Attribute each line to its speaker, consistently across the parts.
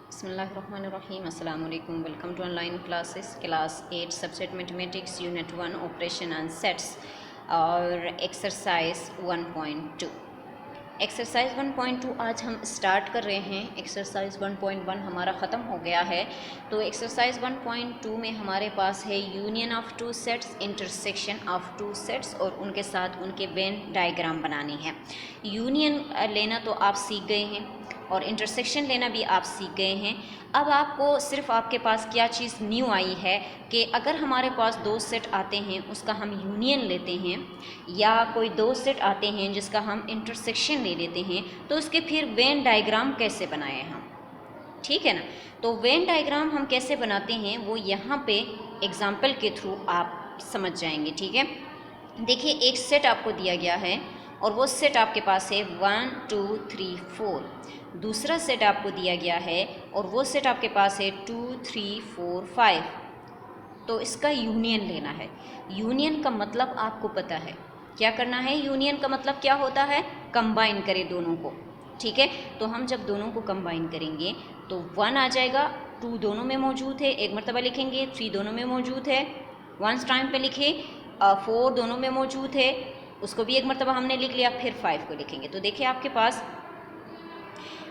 Speaker 1: बिस्मिल्लाहिर्रहमानिर्रहीम अस्सलाम वालेकुम। Welcome to online classes class 8 subject mathematics unit 1 operation and sets और एक्सरसाइज 1.2। एक्सरसाइज 1.2 आज हम स्टार्ट कर रहे हैं। एक्सरसाइज 1.1 हमारा ख़त्म हो गया है। तो एक्सरसाइज 1.2 में हमारे पास है union of two sets, intersection of two sets और उनके साथ उनके वेन डायग्राम बनानी है। यूनियन लेना तो आप सीख गए हैं और इंटरसेक्शन लेना भी आप सीख गए हैं। अब आपको सिर्फ आपके पास क्या चीज़ न्यू आई है कि अगर हमारे पास दो सेट आते हैं उसका हम यूनियन लेते हैं, या कोई दो सेट आते हैं जिसका हम इंटरसेक्शन ले लेते हैं, तो उसके फिर वेन डायग्राम कैसे बनाएं हम। ठीक है ना। तो वेन डायग्राम हम कैसे बनाते हैं वो यहाँ पे एग्जाम्पल के थ्रू आप समझ जाएंगे। ठीक है, देखिए एक सेट आपको दिया गया है और वो सेट आपके पास है 1 2 3 4। दूसरा सेट आपको दिया गया है और वो सेट आपके पास है 2 3 4 5। तो इसका यूनियन लेना है। यूनियन का मतलब आपको पता है क्या करना है। यूनियन का मतलब क्या होता है, कंबाइन करें दोनों को। ठीक है, तो हम जब दोनों को कंबाइन करेंगे तो 1 आ जाएगा, 2 दोनों में मौजूद है, एक मरतबा लिखेंगे, 3 दोनों में मौजूद है, 1 टाइम पे लिखे, 4 दोनों में मौजूद है, उसको भी एक मरतबा हमने लिख लिया, फिर 5 को लिखेंगे। तो देखिए आपके पास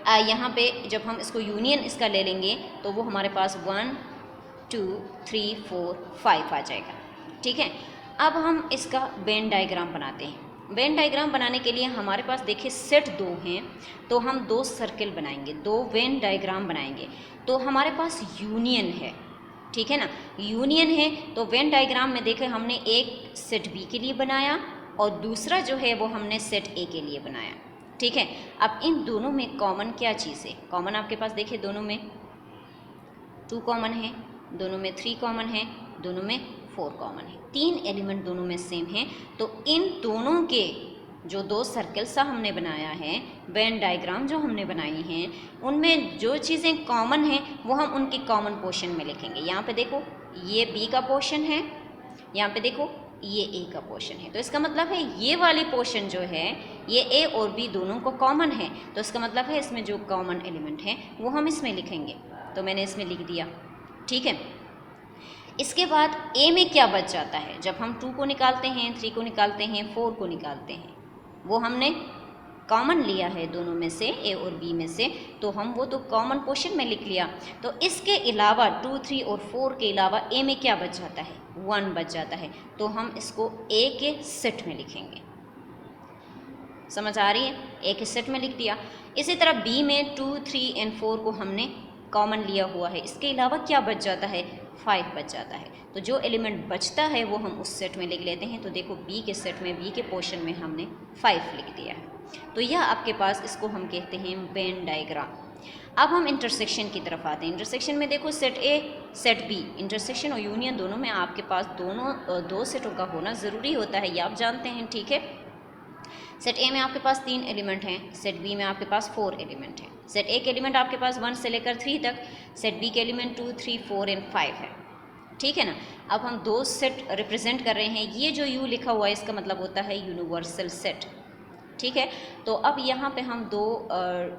Speaker 1: यहाँ पे जब हम इसको यूनियन इसका ले लेंगे तो वो हमारे पास 1 2 3 4 5 आ जाएगा। ठीक है, अब हम इसका वेन डायग्राम बनाते हैं। वेन डायग्राम बनाने के लिए हमारे पास देखिए सेट 2 हैं, तो हम 2 सर्किल बनाएंगे, 2 वेन डायग्राम बनाएंगे। तो हमारे पास यूनियन है, ठीक है ना, यूनियन है। तो वेन डायग्राम में देखें हमने एक सेट बी के लिए बनाया और दूसरा जो है वो हमने सेट ए के लिए बनाया। ठीक है, अब इन दोनों में कॉमन क्या चीज़ है। कॉमन आपके पास देखिए दोनों में 2 कॉमन है, दोनों में 3 कॉमन है, दोनों में 4 कॉमन है, 3 एलिमेंट दोनों में सेम हैं। तो इन दोनों के जो 2 सर्कल सा हमने बनाया है, वेन डायग्राम जो हमने बनाई हैं, उनमें जो चीज़ें कॉमन हैं वो हम उनके कॉमन पोर्शन में लिखेंगे। यहाँ पे देखो ये बी का पोर्शन है, यहाँ पे देखो ये ए का पोर्शन है। तो इसका मतलब है ये वाली पोर्शन जो है ये ए और बी दोनों को कॉमन है। तो इसका मतलब है इसमें जो कॉमन एलिमेंट है वो हम इसमें लिखेंगे। तो मैंने इसमें लिख दिया। ठीक है, इसके बाद ए में क्या बच जाता है। जब हम 2 को निकालते हैं, 3 को निकालते हैं, 4 को निकालते हैं, वो हमने कॉमन लिया है दोनों में से, ए और बी में से, तो हम वो तो कॉमन पोर्शन में लिख लिया। तो इसके अलावा 2 3 और 4 के अलावा ए में क्या बच जाता है, 1 बच जाता है। तो हम इसको ए के सेट में लिखेंगे। समझ आ रही है, ए के सेट में लिख दिया। इसी तरह बी में 2 3 एंड 4 को हमने कॉमन लिया हुआ है, इसके अलावा क्या बच जाता है, 5 बच जाता है। तो जो एलिमेंट बचता है वो हम उस सेट में लिख लेते हैं। तो देखो बी के सेट में, बी के पोर्शन में हमने 5 लिख दिया है। तो यह आपके पास, इसको हम कहते हैं वेन डायग्राम। अब हम इंटरसेक्शन की तरफ आते हैं। इंटरसेक्शन में देखो set A set B, intersection और यूनियन दोनों में आपके पास दोनों 2 सेटों का होना ज़रूरी होता है, ये आप जानते हैं। ठीक है, सेट ए में आपके पास 3 एलिमेंट हैं, सेट बी में आपके पास 4 एलिमेंट हैं। सेट ए के एलिमेंट आपके पास 1 से लेकर 3 तक, सेट बी के एलिमेंट 2 3 4 एंड 5 है। ठीक है ना। अब हम 2 सेट रिप्रेजेंट कर रहे हैं। ये जो यू लिखा हुआ है इसका मतलब होता है यूनिवर्सल सेट। ठीक है, तो अब यहाँ पे हम 2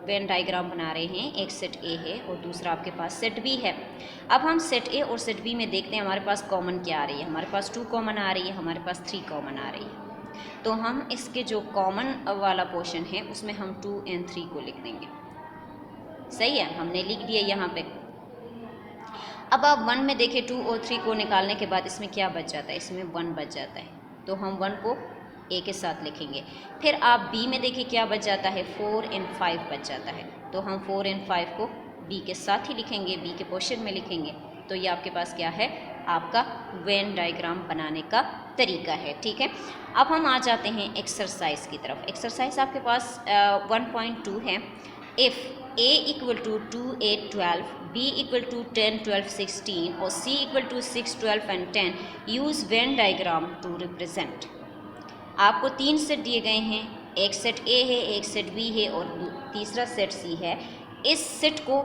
Speaker 1: वेन डायग्राम बना रहे हैं। एक सेट ए है और दूसरा आपके पास सेट बी है। अब हम सेट ए और सेट बी में देखते हैं हमारे पास कॉमन क्या आ रही है। हमारे पास 2 कॉमन आ रही है, हमारे पास 3 कॉमन आ रही है। तो हम इसके जो कॉमन वाला पोर्शन है उसमें हम 2 और 3 को लिख देंगे। सही है, हमने लिख दिया यहाँ पे। अब आप 1 में देखें 2 और 3 को निकालने के बाद इसमें क्या बच जाता है, इसमें 1 बच जाता है। तो हम 1 को ए के साथ लिखेंगे। फिर आप बी में देखिए क्या बच जाता है, 4 और 5 बच जाता है। तो हम 4 और 5 को बी के साथ ही लिखेंगे, बी के पोर्शन में लिखेंगे। तो ये आपके पास क्या है, आपका वेन डायग्राम बनाने का तरीका है। ठीक है, अब हम आ जाते हैं एक्सरसाइज की तरफ। एक्सरसाइज आपके पास 1.2 है। If a equal to 2 8 12, b equal to 10 12 16 और c equal to 6 12 and 10, use Venn diagram to represent. आपको 3 सेट दिए गए हैं, एक सेट ए है, एक सेट बी है और तीसरा सेट सी है। इस सेट को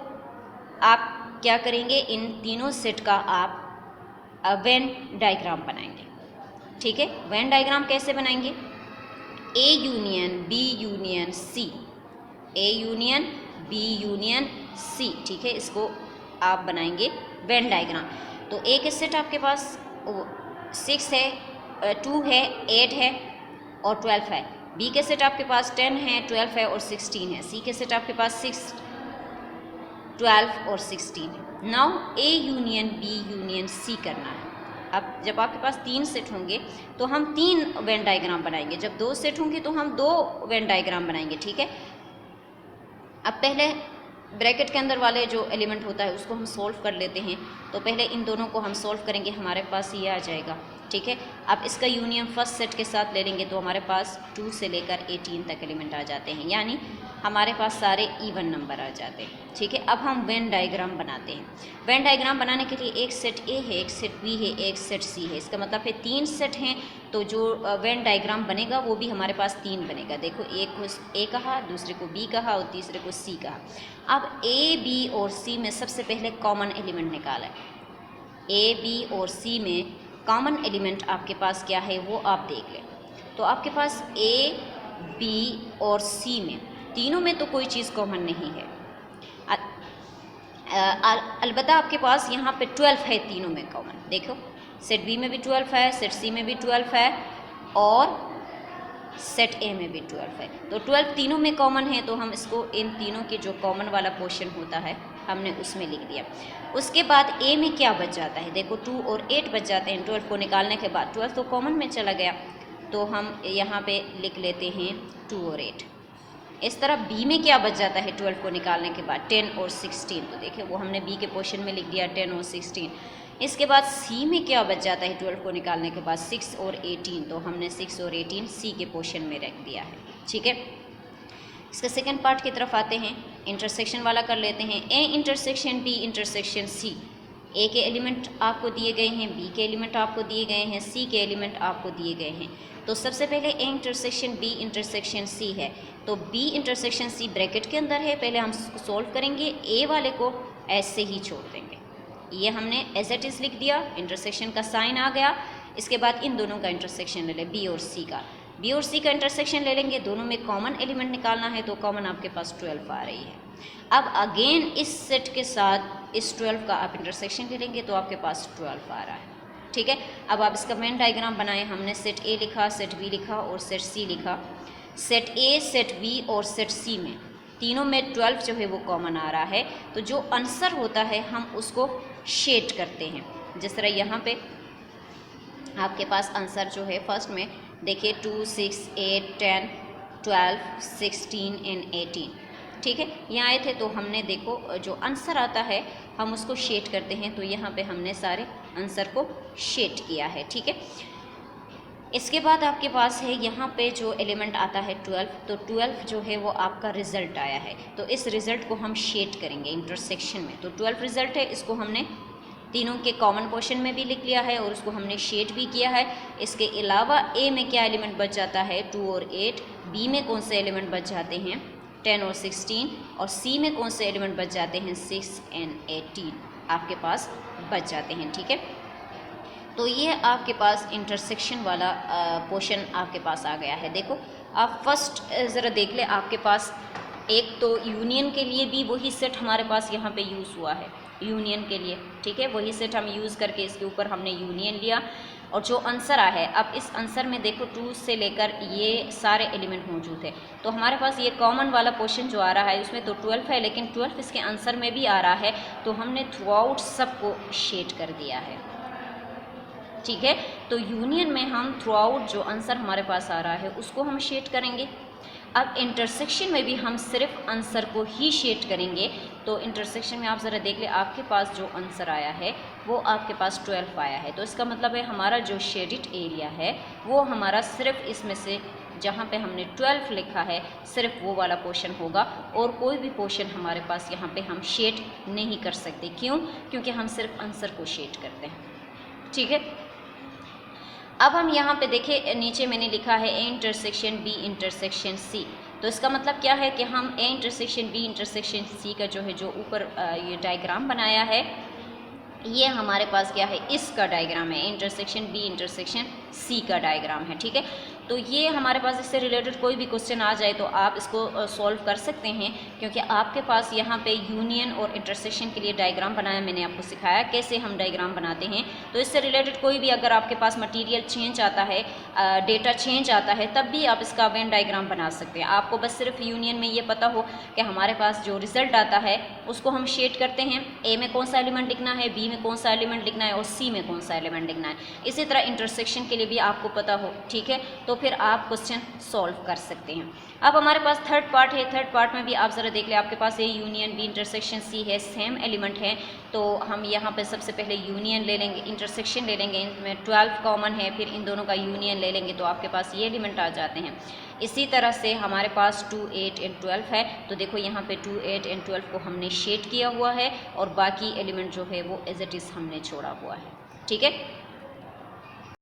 Speaker 1: आप क्या करेंगे, इन तीनों सेट का आप वेन डायग्राम बनाएंगे। ठीक है, वेन डायग्राम कैसे बनाएंगे, A union B union C, A union B union C, ठीक है। इसको आप बनाएंगे वेन डायग्राम। तो ए के सेट आपके पास 6 है, 2 है, 8 है और 12 है। बी के सेट आपके पास 10 है, 12 है और 16 है। सी के सेट आपके पास 6, 12 और 16 है। Now A union B union C करना है। अब जब आपके पास 3 सेट होंगे तो हम 3 वेन डायग्राम बनाएंगे, जब 2 सेट होंगे तो हम 2 वेन डायग्राम बनाएंगे, ठीक है। अब पहले ब्रैकेट के अंदर वाले जो एलिमेंट होता है उसको हम सोल्व कर लेते हैं। तो पहले इन दोनों को हम सोल्व करेंगे, हमारे पास ये आ जाएगा, ठीक है। अब इसका यूनियन फर्स्ट सेट के साथ ले लेंगे तो हमारे पास 2 से लेकर 18 तक एलिमेंट आ जाते हैं, यानी हमारे पास सारे इवन नंबर आ जाते हैं, ठीक है। अब हम वेन डायग्राम बनाते हैं। वेन डायग्राम बनाने के लिए एक सेट ए है, एक सेट बी है, एक सेट सी है। इसका मतलब है 3 सेट हैं, तो जो वेन डायग्राम बनेगा वो भी हमारे पास 3 बनेगा। देखो, एक को ए कहा, दूसरे को बी कहा और तीसरे को सी कहा। अब ए, बी और सी में सबसे पहले कॉमन एलिमेंट निकाला है। ए, बी और सी में कॉमन एलिमेंट आपके पास क्या है वो आप देख लें। तो आपके पास ए, बी और सी में तीनों में तो कोई चीज़ कॉमन नहीं है। अलबत्ता आपके पास यहाँ पे 12 है तीनों में कॉमन। देखो, सेट बी में भी 12 है, सेट सी में भी 12 है और सेट ए में भी 12 है। तो 12 तीनों में कॉमन है, तो हम इसको इन तीनों के जो कॉमन वाला पोर्शन होता है हमने उसमें लिख दिया। उसके बाद ए में क्या बच जाता है, देखो 2 और 8 बच जाते हैं। 12 को निकालने के बाद 12 तो कॉमन में चला गया, तो हम यहाँ पे लिख लेते हैं 2 और 8। इस तरह बी में क्या बच जाता है 12 को निकालने के बाद, 10 और 16। तो देखिए वो हमने बी के पोर्शन में लिख दिया 10 और 16। इसके बाद सी में क्या बच जाता है 12 को निकालने के बाद, 6 और 18। तो हमने 6 और 18 सी के पोर्शन में रख दिया है, ठीक है। इसके सेकंड पार्ट की तरफ आते हैं, इंटरसेक्शन वाला कर लेते हैं। A intersection B intersection C. A के एलिमेंट आपको दिए गए हैं, बी के एलिमेंट आपको दिए गए हैं, सी के एलिमेंट आपको दिए गए हैं। तो सबसे पहले A intersection B intersection C है, तो बी इंटरसेक्शन सी ब्रैकेट के अंदर है। पहले हम सोल्व करेंगे, ए वाले को ऐसे ही छोड़ देंगे। ये हमने एज इट इज़ लिख दिया, इंटरसेक्शन का साइन आ गया। इसके बाद इन दोनों का इंटरसेक्शन ले लें, बी और सी का। बी और सी का इंटरसेक्शन ले लेंगे, दोनों में कॉमन एलिमेंट निकालना है, तो कॉमन आपके पास 12 आ रही है। अब अगेन इस सेट के साथ इस 12 का आप इंटरसेक्शन ले लेंगे तो आपके पास 12 आ रहा है, ठीक है। अब आप इसका वेन डायग्राम बनाएं। हमने सेट ए लिखा, सेट बी लिखा और सेट सी लिखा। सेट ए, सेट बी और सेट सी में तीनों में 12 जो है वो कॉमन आ रहा है। तो जो आंसर होता है हम उसको शेड करते हैं। जिस तरह यहाँ पे आपके पास आंसर जो है फर्स्ट में देखिए 2, 6, 8, 10, 12, 16 एंड 18, ठीक है। यहाँ आए थे तो हमने देखो जो आंसर आता है हम उसको शेड करते हैं। तो यहाँ पे हमने सारे आंसर को शेड किया है, ठीक है। इसके बाद आपके पास है यहाँ पे जो एलिमेंट आता है 12, तो 12 जो है वो आपका रिज़ल्ट आया है। तो इस रिज़ल्ट को हम शेड करेंगे इंटरसेक्शन में। तो 12 रिज़ल्ट है, इसको हमने तीनों के कॉमन पोर्शन में भी लिख लिया है और उसको हमने शेड भी किया है। इसके अलावा ए में क्या एलिमेंट बच जाता है 2 और 8, बी में कौन से एलिमेंट बच जाते हैं 10 और 16, और सी में कौन से एलिमेंट बच जाते हैं 6 एंड 18 आपके पास बच जाते हैं, ठीक है। तो ये आपके पास इंटरसेक्शन वाला पोर्शन आपके पास आ गया है। देखो आप फर्स्ट ज़रा देख ले, आपके पास एक तो यूनियन के लिए भी वही सेट हमारे पास यहाँ पे यूज़ हुआ है, यूनियन के लिए, ठीक है। वही सेट हम यूज़ करके इसके ऊपर हमने यूनियन लिया और जो आंसर आया है, अब इस आंसर में देखो 2 से लेकर ये सारे एलिमेंट मौजूद है। तो हमारे पास ये कॉमन वाला पोर्शन जो आ रहा है उसमें तो 12 है, लेकिन 12 इसके आंसर में भी आ रहा है, तो हमने थ्रू आउट सबको शेड कर दिया है, ठीक है। तो यूनियन में हम थ्रू आउट जो आंसर हमारे पास आ रहा है उसको हम शेड करेंगे। अब इंटरसेक्शन में भी हम सिर्फ आंसर को ही शेड करेंगे। तो इंटरसेक्शन में आप ज़रा देख ले, आपके पास जो आंसर आया है वो आपके पास 12 आया है। तो इसका मतलब है हमारा जो शेडिड एरिया है वो हमारा सिर्फ इसमें से जहाँ पे हमने 12 लिखा है सिर्फ वो वाला पोर्शन होगा, और कोई भी पोर्शन हमारे पास यहाँ पे हम शेड नहीं कर सकते। क्यों? क्योंकि हम सिर्फ आंसर को शेड करते हैं, ठीक है। अब हम यहाँ पे देखें, नीचे मैंने लिखा है A intersection B intersection C. तो इसका मतलब क्या है कि हम A intersection B intersection C का जो है जो ऊपर ये डायग्राम बनाया है ये हमारे पास क्या है, इसका डायग्राम है, इंटरसेक्शन बी इंटरसेक्शन सी का डायग्राम है, ठीक है। तो ये हमारे पास इससे रिलेटेड कोई भी क्वेश्चन आ जाए तो आप इसको सॉल्व कर सकते हैं, क्योंकि आपके पास यहाँ पे यूनियन और इंटरसेक्शन के लिए डायग्राम बनाया, मैंने आपको सिखाया कैसे हम डायग्राम बनाते हैं। तो इससे रिलेटेड कोई भी अगर आपके पास मटीरियल चेंज आता है, डेटा चेंज आता है, तब भी आप इसका वेन डायग्राम बना सकते हैं। आपको बस सिर्फ यूनियन में ये पता हो कि हमारे पास जो रिजल्ट आता है उसको हम शेड करते हैं, ए में कौन सा एलिमेंट लिखना है, बी में कौन सा एलिमेंट लिखना है और सी में कौन सा एलिमेंट लिखना है। इसी तरह इंटरसेक्शन के लिए भी आपको पता हो, ठीक है, तो फिर आप क्वेश्चन सॉल्व कर सकते हैं। अब हमारे पास थर्ड पार्ट है, थर्ड पार्ट में भी आप ज़रा देख लें, आपके पास A union B intersection C है, सेम एलिमेंट है, तो हम यहाँ पे सबसे पहले यूनियन ले लेंगे, इंटरसेक्शन ले लेंगे, इनमें 12 कॉमन है, फिर इन दोनों का यूनियन ले लेंगे तो आपके पास ये एलिमेंट आ जाते हैं। इसी तरह से हमारे पास 2, 8 एंड 12 है, तो देखो यहाँ पे 2, 8 एंड 12 को हमने शेड किया हुआ है और बाकी एलिमेंट जो है वो एज इट इज़ हमने छोड़ा हुआ है, ठीक है।